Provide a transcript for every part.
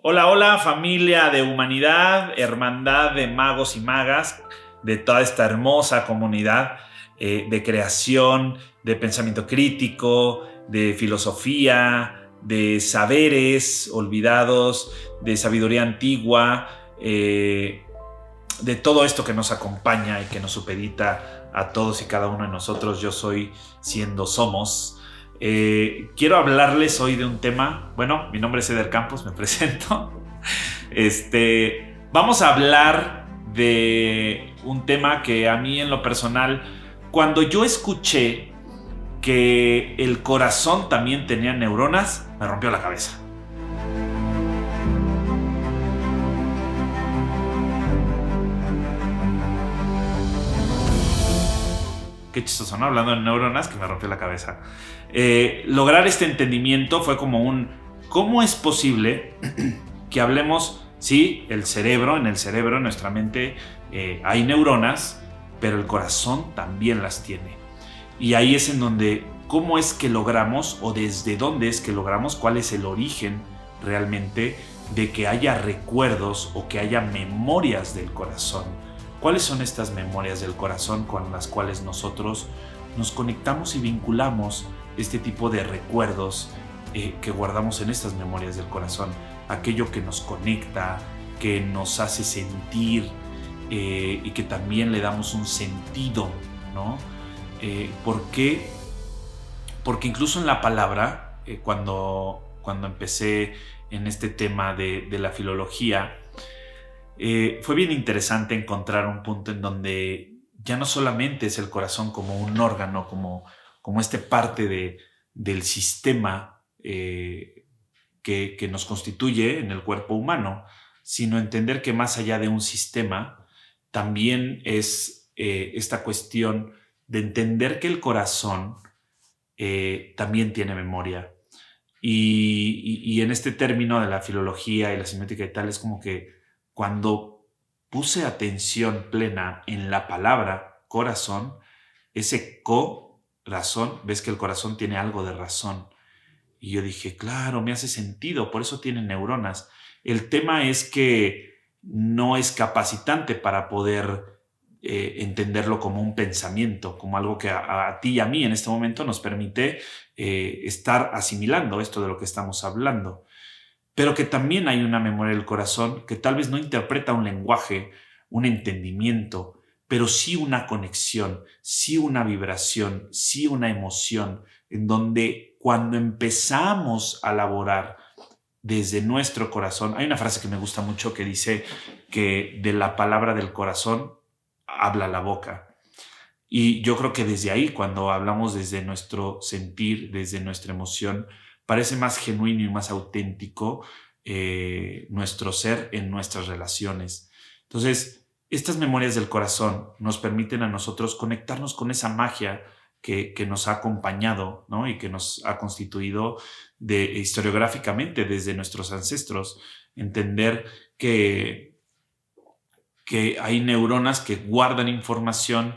Hola, hola familia de humanidad, hermandad de magos y magas, de toda esta hermosa comunidad de creación, de pensamiento crítico, de filosofía, de saberes olvidados, de sabiduría antigua, de todo esto que nos acompaña y que nos supedita a todos y cada uno de nosotros. Yo soy siendo somos. Quiero hablarles hoy de un tema. Bueno, mi nombre es Eder Campos, me presento. Vamos a hablar de un tema que a mí en lo personal, cuando yo escuché que el corazón también tenía neuronas, me rompió la cabeza. Qué chistoso, ¿no? Hablando de neuronas, que me rompió la cabeza. Lograr este entendimiento fue como ¿cómo es posible que hablemos? Sí, el cerebro, en nuestra mente, hay neuronas, pero el corazón también las tiene. Y ahí es en donde, ¿cómo es que logramos, o desde dónde es que logramos, cuál es el origen realmente de que haya recuerdos o que haya memorias del corazón? ¿Cuáles son estas memorias del corazón con las cuales nosotros nos conectamos y vinculamos este tipo de recuerdos que guardamos en estas memorias del corazón? Aquello que nos conecta, que nos hace sentir y que también le damos un sentido, ¿no? ¿Por qué? Porque incluso en la palabra, cuando empecé en este tema de la filología, fue bien interesante encontrar un punto en donde ya no solamente es el corazón como un órgano, como parte del sistema que nos constituye en el cuerpo humano, sino entender que más allá de un sistema, también es esta cuestión de entender que el corazón también tiene memoria. Y en este término de la filología y la semiótica y tal, es como que cuando puse atención plena en la palabra corazón, ese razón, ves que el corazón tiene algo de razón. Y yo dije, claro, me hace sentido, por eso tiene neuronas. El tema es que no es capacitante para poder entenderlo como un pensamiento, como algo que a ti y a mí en este momento nos permite estar asimilando esto de lo que estamos hablando. Pero que también hay una memoria del corazón que tal vez no interpreta un lenguaje, un entendimiento, pero sí una conexión, sí una vibración, sí una emoción, en donde cuando empezamos a laborar desde nuestro corazón, hay una frase que me gusta mucho que dice que de la palabra del corazón habla la boca. Y yo creo que desde ahí, cuando hablamos desde nuestro sentir, desde nuestra emoción, parece más genuino y más auténtico nuestro ser en nuestras relaciones. Entonces, estas memorias del corazón nos permiten a nosotros conectarnos con esa magia que nos ha acompañado, ¿no? Y que nos ha constituido historiográficamente desde nuestros ancestros. Entender que hay neuronas que guardan información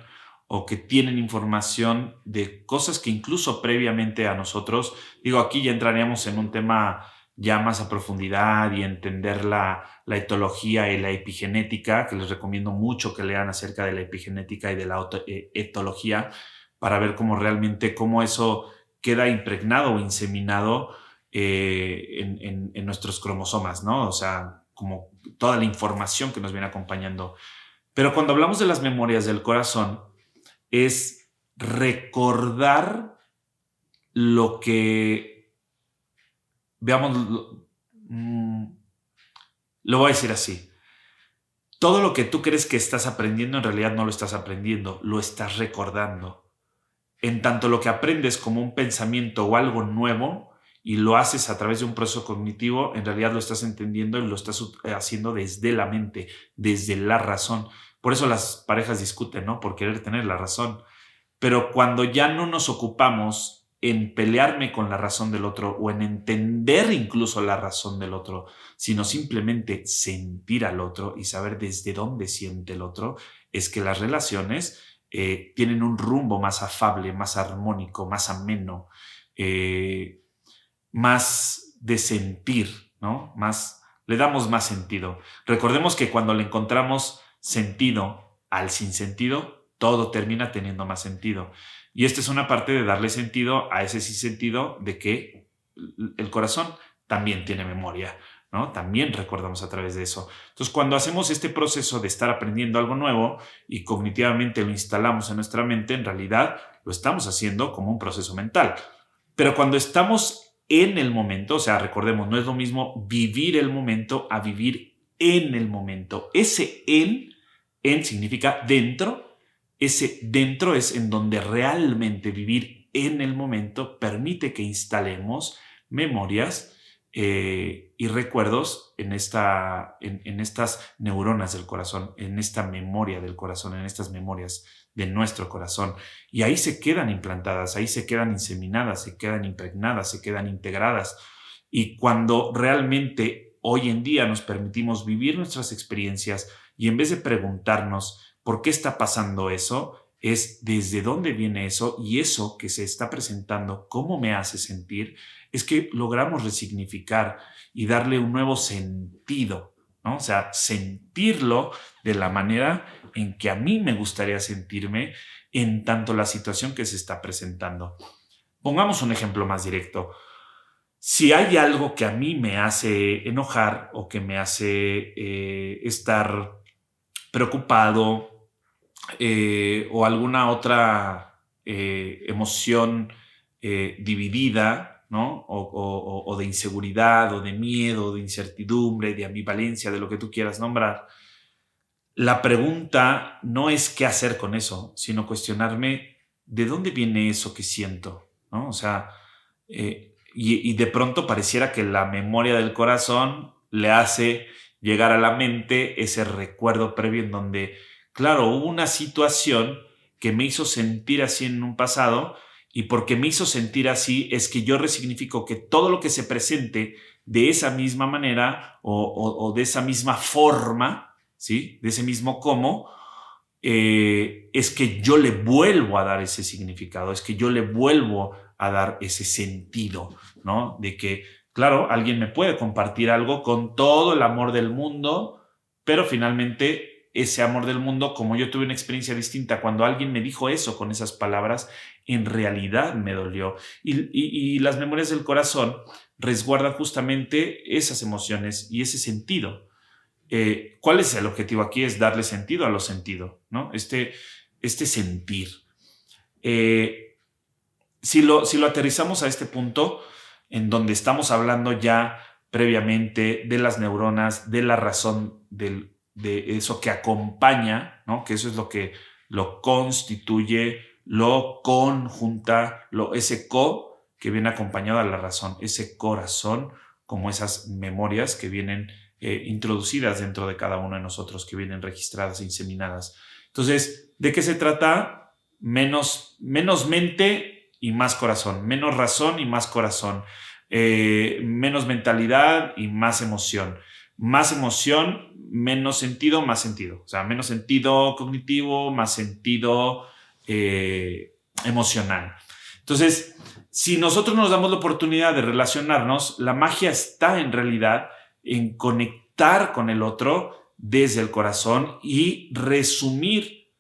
o que tienen información de cosas que incluso previamente a nosotros, digo, aquí ya entraríamos en un tema ya más a profundidad y entender la etología y la epigenética, que les recomiendo mucho que lean acerca de la epigenética y de la etología para ver cómo eso queda impregnado o inseminado en nuestros cromosomas, ¿no? O sea, como toda la información que nos viene acompañando. Pero cuando hablamos de las memorias del corazón, es recordar lo que, veamos, lo voy a decir así. Todo lo que tú crees que estás aprendiendo, en realidad no lo estás aprendiendo, lo estás recordando. En tanto lo que aprendes como un pensamiento o algo nuevo y lo haces a través de un proceso cognitivo, en realidad lo estás entendiendo y lo estás haciendo desde la mente, desde la razón. Por eso las parejas discuten, ¿no? Por querer tener la razón. Pero cuando ya no nos ocupamos en pelearme con la razón del otro o en entender incluso la razón del otro, sino simplemente sentir al otro y saber desde dónde siente el otro, es que las relaciones tienen un rumbo más afable, más armónico, más ameno, más de sentir, ¿no? Más le damos más sentido. Recordemos que cuando le encontramos sentido al sinsentido, todo termina teniendo más sentido. Y esta es una parte de darle sentido a ese sinsentido de que el corazón también tiene memoria, ¿no? También recordamos a través de eso. Entonces, cuando hacemos este proceso de estar aprendiendo algo nuevo y cognitivamente lo instalamos en nuestra mente, en realidad lo estamos haciendo como un proceso mental. Pero cuando estamos en el momento, o sea, recordemos, no es lo mismo vivir el momento a vivir en el momento. Ese en significa dentro. Ese dentro es en donde realmente vivir en el momento permite que instalemos memorias y recuerdos en estas neuronas del corazón, en esta memoria del corazón, en estas memorias de nuestro corazón. Y ahí se quedan implantadas, ahí se quedan inseminadas, se quedan impregnadas, se quedan integradas. Y cuando realmente hoy en día nos permitimos vivir nuestras experiencias y en vez de preguntarnos por qué está pasando eso, es desde dónde viene eso y eso que se está presentando, cómo me hace sentir, es que logramos resignificar y darle un nuevo sentido, ¿no? O sea, sentirlo de la manera en que a mí me gustaría sentirme en tanto la situación que se está presentando. Pongamos un ejemplo más directo. Si hay algo que a mí me hace enojar o que me hace estar preocupado, o alguna otra emoción dividida, ¿no? O de inseguridad, o de miedo, de incertidumbre, de ambivalencia, de lo que tú quieras nombrar. La pregunta no es qué hacer con eso, sino cuestionarme de dónde viene eso que siento, ¿no? O sea, y de pronto pareciera que la memoria del corazón le hace llegar a la mente ese recuerdo previo en donde, claro, hubo una situación que me hizo sentir así en un pasado y porque me hizo sentir así es que yo resignifico que todo lo que se presente de esa misma manera o de esa misma forma, ¿sí? De ese mismo cómo, es que yo le vuelvo a dar ese significado, es que yo le vuelvo a dar ese sentido, ¿no? De que, claro, alguien me puede compartir algo con todo el amor del mundo, pero finalmente ese amor del mundo, como yo tuve una experiencia distinta, cuando alguien me dijo eso con esas palabras, en realidad me dolió. Y las memorias del corazón resguardan justamente esas emociones y ese sentido. ¿Cuál es el objetivo aquí? Es darle sentido a lo sentido, ¿no? Este sentir. Si lo aterrizamos a este punto, en donde estamos hablando ya previamente de las neuronas, de la razón de eso que acompaña, ¿no? Que eso es lo que lo constituye, lo conjunta, ese que viene acompañado a la razón, ese corazón, como esas memorias que vienen introducidas dentro de cada uno de nosotros, que vienen registradas e inseminadas. Entonces, ¿de qué se trata? Menos mente y más corazón, menos razón y más corazón, menos mentalidad y más emoción, menos sentido, más sentido, o sea, menos sentido cognitivo, más sentido emocional. Entonces, si nosotros nos damos la oportunidad de relacionarnos, la magia está en realidad en conectar con el otro desde el corazón y resumir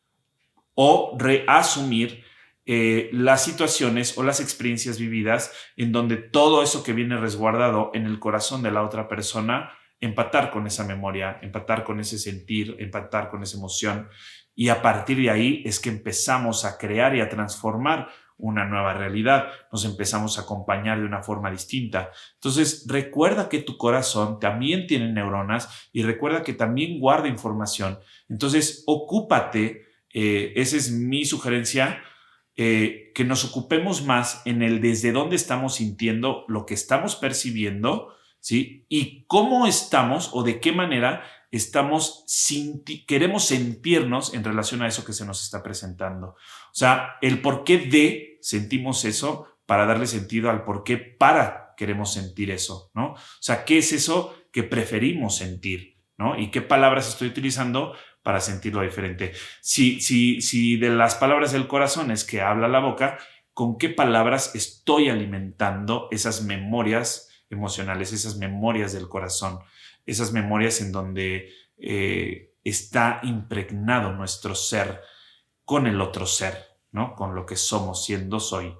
o reasumir las situaciones o las experiencias vividas en donde todo eso que viene resguardado en el corazón de la otra persona, empatar con esa memoria, empatar con ese sentir, empatar con esa emoción, y a partir de ahí es que empezamos a crear y a transformar una nueva realidad, nos empezamos a acompañar de una forma distinta. Entonces, recuerda que tu corazón también tiene neuronas y recuerda que también guarda información. Entonces, ocúpate, esa es mi sugerencia, que nos ocupemos más en el desde dónde estamos sintiendo lo que estamos percibiendo, ¿sí? Y cómo estamos o de qué manera queremos sentirnos en relación a eso que se nos está presentando. O sea, el por qué de sentimos eso para darle sentido al por qué para queremos sentir eso, ¿no? O sea, ¿qué es eso que preferimos sentir, ¿no? Y qué palabras estoy utilizando para sentirlo diferente. Si de las palabras del corazón es que habla la boca, ¿con qué palabras estoy alimentando esas memorias emocionales, esas memorias del corazón? esas memorias en donde está impregnado nuestro ser con el otro ser, ¿no? Con lo que somos, siendo, soy.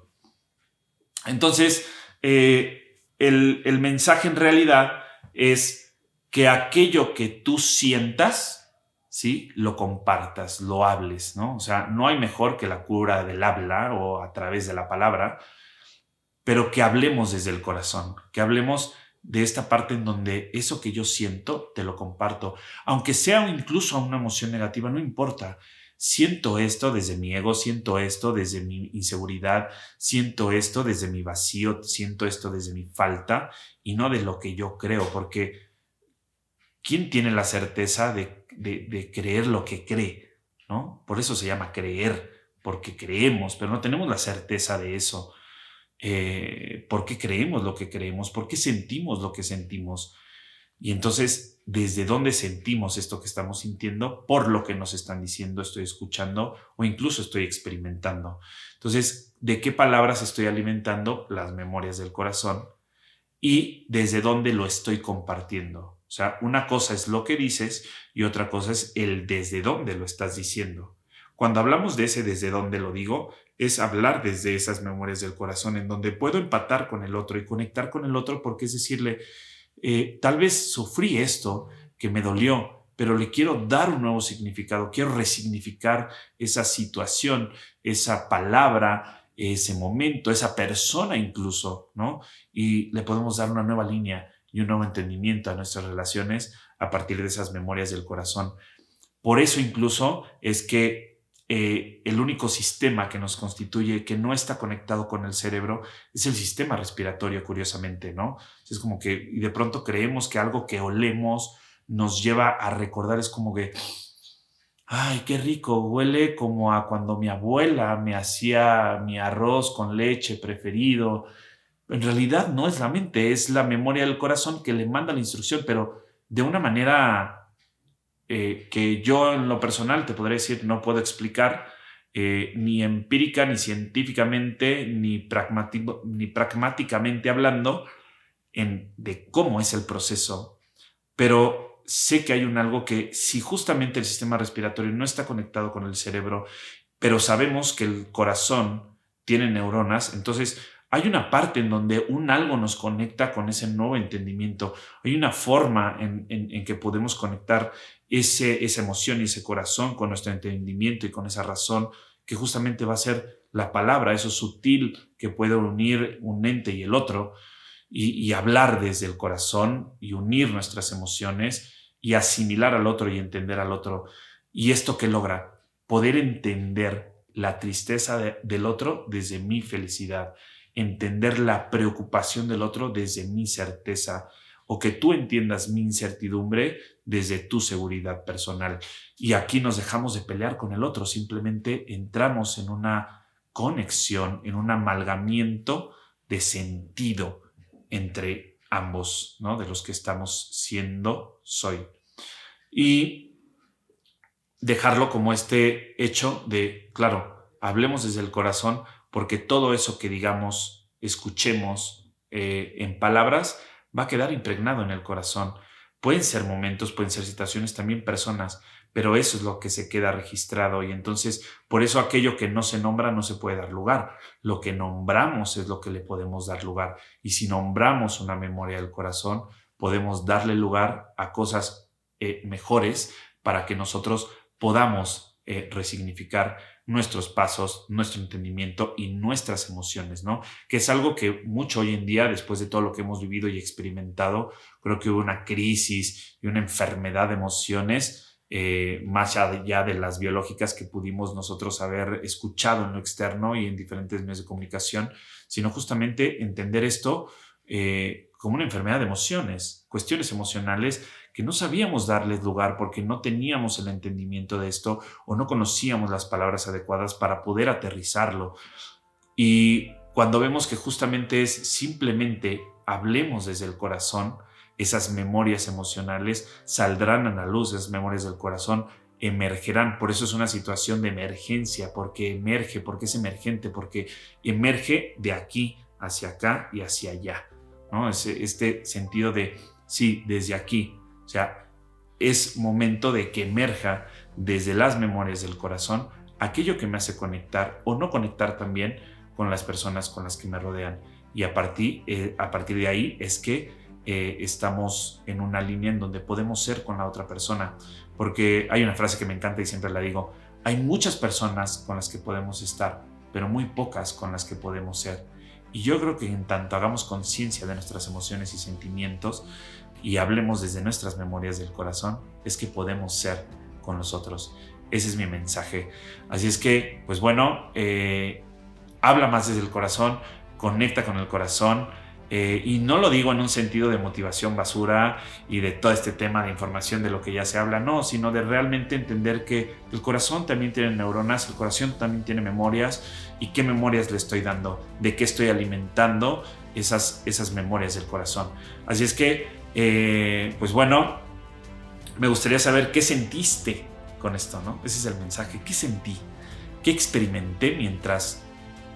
Entonces, el mensaje en realidad es que aquello que tú sientas, ¿sí? Lo compartas, lo hables, ¿no? O sea, no hay mejor que la cura del habla o a través de la palabra, pero que hablemos desde el corazón, que hablemos de esta parte en donde eso que yo siento, te lo comparto. Aunque sea incluso una emoción negativa, no importa. Siento esto desde mi ego, siento esto desde mi inseguridad, siento esto desde mi vacío, siento esto desde mi falta y no de lo que yo creo, porque ¿quién tiene la certeza de creer lo que cree? ¿No? Por eso se llama creer, porque creemos, pero no tenemos la certeza de eso. ¿Por qué creemos lo que creemos? ¿Por qué sentimos lo que sentimos? Y entonces, ¿desde dónde sentimos esto que estamos sintiendo? Por lo que nos están diciendo, estoy escuchando o incluso estoy experimentando. Entonces, ¿de qué palabras estoy alimentando? Las memorias del corazón. Y desde dónde lo estoy compartiendo. O sea, una cosa es lo que dices y otra cosa es el desde dónde lo estás diciendo. Cuando hablamos de ese desde dónde lo digo, es hablar desde esas memorias del corazón en donde puedo empatar con el otro y conectar con el otro, porque es decirle, tal vez sufrí esto que me dolió, pero le quiero dar un nuevo significado, quiero resignificar esa situación, esa palabra, ese momento, esa persona incluso, ¿no? Y le podemos dar una nueva línea y un nuevo entendimiento a nuestras relaciones a partir de esas memorias del corazón. Por eso incluso es que el único sistema que nos constituye, que no está conectado con el cerebro, es el sistema respiratorio, curiosamente, ¿no? Es como que y de pronto creemos que algo que olemos nos lleva a recordar, es como que, ay, qué rico, huele como a cuando mi abuela me hacía mi arroz con leche preferido. En realidad no es la mente, es la memoria del corazón que le manda la instrucción, pero de una manera que yo en lo personal te podría decir no puedo explicar, ni empírica, ni científicamente, ni pragmáticamente hablando, de cómo es el proceso, pero sé que hay algo que si justamente el sistema respiratorio no está conectado con el cerebro, pero sabemos que el corazón tiene neuronas, entonces hay una parte en donde un algo nos conecta con ese nuevo entendimiento. Hay una forma en que podemos conectar esa emoción y ese corazón con nuestro entendimiento y con esa razón que justamente va a ser la palabra, eso sutil que puede unir un ente y el otro y hablar desde el corazón y unir nuestras emociones y asimilar al otro y entender al otro. ¿Y esto qué logra? Poder entender la tristeza del otro desde mi felicidad, entender la preocupación del otro desde mi certeza, o que tú entiendas mi incertidumbre desde tu seguridad personal. Y aquí nos dejamos de pelear con el otro, simplemente entramos en una conexión, en un amalgamiento de sentido entre ambos, ¿no? De los que estamos siendo, soy. Y dejarlo como este hecho de, claro, hablemos desde el corazón, porque todo eso que digamos, escuchemos en palabras, va a quedar impregnado en el corazón. Pueden ser momentos, pueden ser situaciones, también personas, pero eso es lo que se queda registrado y entonces por eso aquello que no se nombra no se puede dar lugar. Lo que nombramos es lo que le podemos dar lugar y si nombramos una memoria del corazón, podemos darle lugar a cosas mejores para que nosotros podamos resignificar nuestros pasos, nuestro entendimiento y nuestras emociones, ¿no? Que es algo que mucho hoy en día, después de todo lo que hemos vivido y experimentado, creo que hubo una crisis y una enfermedad de emociones, más allá de las biológicas que pudimos nosotros haber escuchado en lo externo y en diferentes medios de comunicación, sino justamente entender esto como una enfermedad de emociones, cuestiones emocionales que no sabíamos darles lugar porque no teníamos el entendimiento de esto o no conocíamos las palabras adecuadas para poder aterrizarlo. Y cuando vemos que justamente es simplemente hablemos desde el corazón, esas memorias emocionales saldrán a la luz, esas memorias del corazón emergerán. Por eso es una situación de emergencia, porque emerge, porque es emergente, porque emerge de aquí hacia acá y hacia allá, ¿no? Este sentido de, sí, desde aquí O sea, es momento de que emerja desde las memorias del corazón aquello que me hace conectar o no conectar también con las personas con las que me rodean. Y a partir de ahí es que estamos en una línea en donde podemos ser con la otra persona. Porque hay una frase que me encanta y siempre la digo: hay muchas personas con las que podemos estar, pero muy pocas con las que podemos ser. Y yo creo que en tanto hagamos conciencia de nuestras emociones y sentimientos y hablemos desde nuestras memorias del corazón, es que podemos ser con los otros. Ese es mi mensaje. Así es que, pues bueno, habla más desde el corazón, conecta con el corazón. Y no lo digo en un sentido de motivación basura y de todo este tema de información de lo que ya se habla, no, sino de realmente entender que el corazón también tiene neuronas, el corazón también tiene memorias, y qué memorias le estoy dando, de qué estoy alimentando esas memorias del corazón. Así es que, pues bueno, me gustaría saber qué sentiste con esto, ¿no? Ese es el mensaje. ¿Qué sentí? ¿Qué experimenté mientras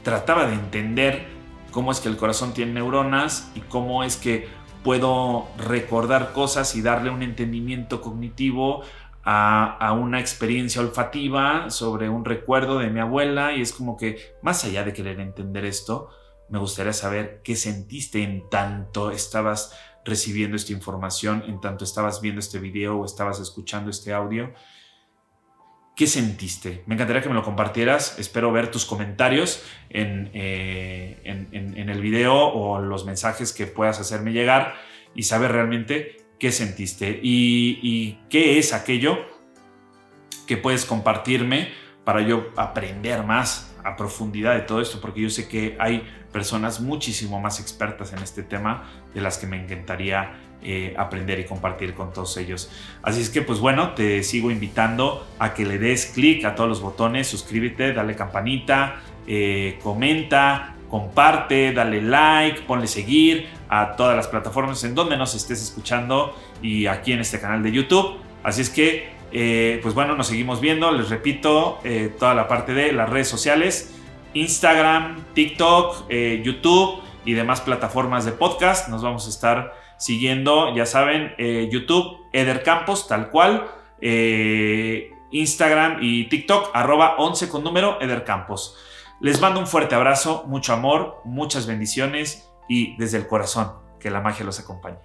trataba de entender cómo es que el corazón tiene neuronas y cómo es que puedo recordar cosas y darle un entendimiento cognitivo a una experiencia olfativa sobre un recuerdo de mi abuela? Y es como que, más allá de querer entender esto, me gustaría saber qué sentiste en tanto estabas recibiendo esta información, en tanto estabas viendo este video o estabas escuchando este audio. ¿Qué sentiste? Me encantaría que me lo compartieras. Espero ver tus comentarios en el video o los mensajes que puedas hacerme llegar y saber realmente qué sentiste y qué es aquello que puedes compartirme para yo aprender más a profundidad de todo esto, porque yo sé que hay personas muchísimo más expertas en este tema de las que me encantaría aprender y compartir con todos ellos. Así es que, pues bueno, te sigo invitando a que le des clic a todos los botones, suscríbete, dale campanita, comenta, comparte, dale like, ponle seguir a todas las plataformas en donde nos estés escuchando y aquí en este canal de YouTube. Así es que, pues bueno, nos seguimos viendo. Les repito, toda la parte de las redes sociales: Instagram, TikTok, YouTube y demás plataformas de podcast. Nos vamos a estar siguiendo, ya saben, YouTube, Eder Campos, tal cual, Instagram y TikTok, @11 con número, Eder Campos. Les mando un fuerte abrazo, mucho amor, muchas bendiciones y desde el corazón, que la magia los acompañe.